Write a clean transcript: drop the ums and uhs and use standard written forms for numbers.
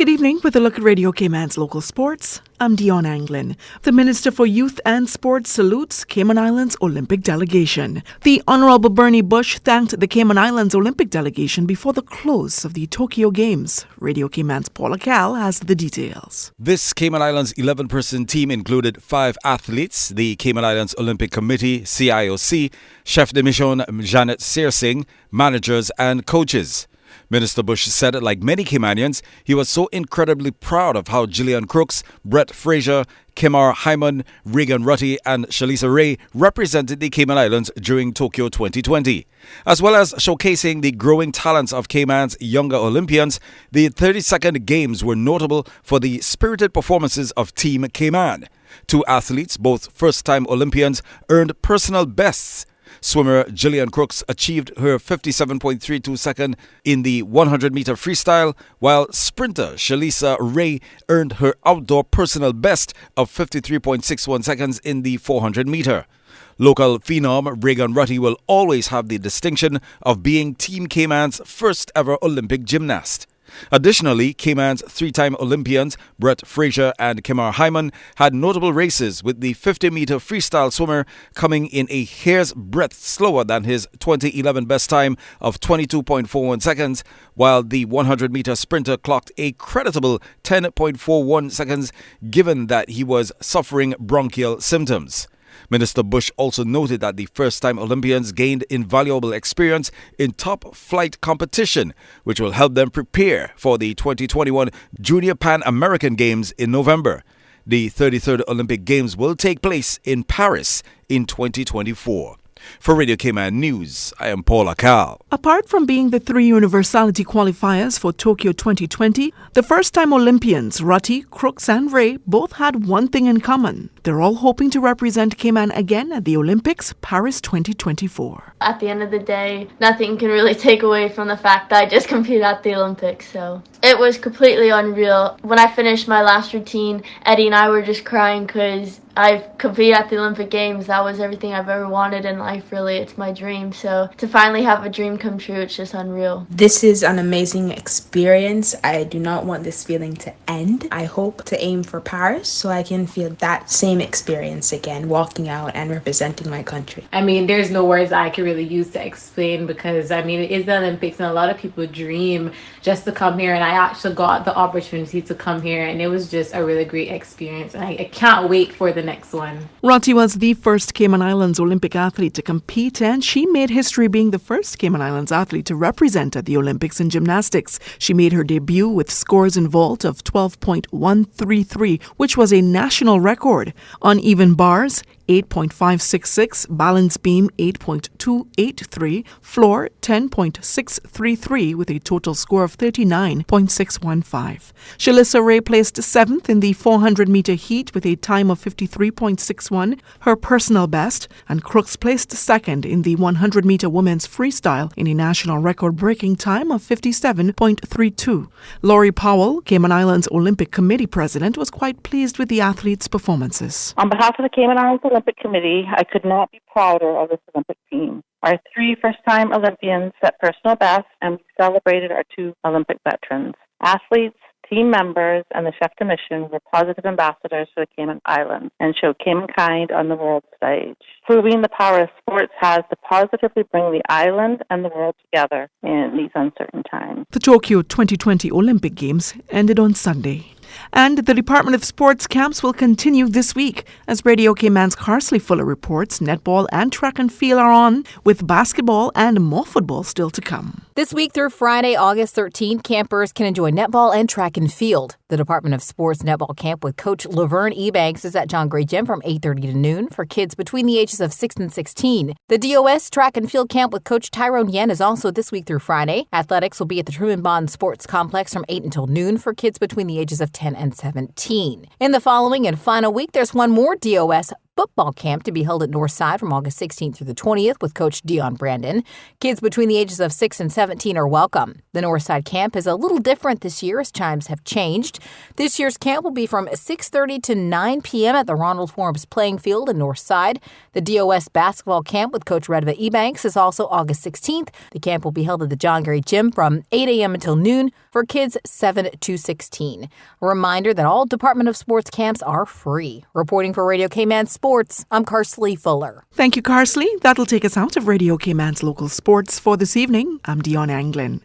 Good evening. With a look at Radio Cayman's local sports, I'm Dionne Anglin. The Minister for Youth and Sports salutes Cayman Islands Olympic delegation. The Honorable Bernie Bush thanked the Cayman Islands Olympic delegation before the close of the Tokyo Games. Radio Cayman's Paula Cal has the details. This Cayman Islands 11-person team included 5 athletes, the Cayman Islands Olympic Committee, CIOC, Chef de Mission Janet Searsing, managers and coaches. Minister Bush said, like many Caymanians, he was so incredibly proud of how Gillian Crooks, Brett Fraser, Kemar Hyman, Regan Rutty and Shalisa Ray represented the Cayman Islands during Tokyo 2020. As well as showcasing the growing talents of Cayman's younger Olympians, the 32nd Games were notable for the spirited performances of Team Cayman. 2 athletes, both first-time Olympians, earned personal bests. Swimmer Gillian Crooks achieved her 57.32 second in the 100-meter freestyle, while sprinter Shalisa Ray earned her outdoor personal best of 53.61 seconds in the 400-meter. Local phenom Regan Rutty will always have the distinction of being Team Cayman's first ever Olympic gymnast. Additionally, Cayman's 3-time Olympians Brett Fraser and Kemar Hyman had notable races, with the 50-meter freestyle swimmer coming in a hair's breadth slower than his 2011 best time of 22.41 seconds, while the 100-meter sprinter clocked a creditable 10.41 seconds, given that he was suffering bronchial symptoms. Minister Bush also noted that the first-time Olympians gained invaluable experience in top-flight competition, which will help them prepare for the 2021 Junior Pan American Games in November. The 33rd Olympic Games will take place in Paris in 2024. For Radio Cayman News, I am Paula Cal. Apart from being the 3 universality qualifiers for Tokyo 2020, the first-time Olympians, Rutty, Crooks and Ray, both had one thing in common. They're all hoping to represent Cayman again at the Olympics, Paris 2024. At the end of the day, nothing can really take away from the fact that I just competed at the Olympics, so it was completely unreal. When I finished my last routine, Eddie and I were just crying because I've competed at the Olympic Games. That was everything I've ever wanted in life, really. It's my dream. So to finally have a dream come true, it's just unreal. This is an amazing experience. I do not want this feeling to end. I hope to aim for Paris so I can feel that same experience again, walking out and representing my country. I mean, there's no words I can really use to explain because, I mean, it is the Olympics and a lot of people dream just to come here, and I actually got the opportunity to come here, and it was just a really great experience, and I can't wait for the next one. Rutty was the first Cayman Islands Olympic athlete to compete, and she made history being the first Cayman Islands athlete to represent at the Olympics in gymnastics. She made her debut with scores in vault of 12.133, which was a national record. On even bars, 8.566, balance beam 8.283, floor 10.633 with a total score of 39.615. Shalisa Ray placed 7th in the 400-meter heat with a time of 53.61, her personal best, and Crooks placed 2nd in the 100-meter women's freestyle in a national record-breaking time of 57.32. Laurie Powell, Cayman Islands Olympic Committee president, was quite pleased with the athletes' performances. On behalf of the Cayman Islands Olympic Committee, I could not be prouder of this Olympic team. Our 3 first-time Olympians set personal bests, and we celebrated our 2 Olympic veterans. Athletes, team members, and the chef de mission were positive ambassadors for the Cayman Islands and showed Caymankind on the world stage, proving the power of sports has to positively bring the island and the world together in these uncertain times. The Tokyo 2020 Olympic Games ended on Sunday. And the Department of Sports camps will continue this week. As Radio Cayman's Carsley Fuller reports, netball and track and field are on, with basketball and more football still to come. This week through Friday, August 13th, campers can enjoy netball and track and field. The Department of Sports netball camp with Coach Laverne Ebanks is at John Gray Gym from 8:30 to noon for kids between the ages of 6 and 16. The DOS track and field camp with Coach Tyrone Yen is also this week through Friday. Athletics will be at the Truman Bond Sports Complex from 8 until noon for kids between the ages of 10 and 17. In the following and final week, there's one more DOS football camp to be held at Northside from August 16th through the 20th with Coach Dionne Brandon. Kids between the ages of 6 and 17 are welcome. The Northside camp is a little different this year as times have changed. This year's camp will be from 6:30 to 9 p.m. at the Ronald Forbes Playing Field in Northside. The DOS basketball camp with Coach Redva Ebanks is also August 16th. The camp will be held at the John Gray Gym from 8 a.m. until noon for kids 7 to 16. A reminder that all Department of Sports camps are free. Reporting for Radio Cayman Sports, I'm Karsley Fuller. Thank you, Karsley. That'll take us out of Radio Cayman's local sports for this evening. I'm Dionne Anglin.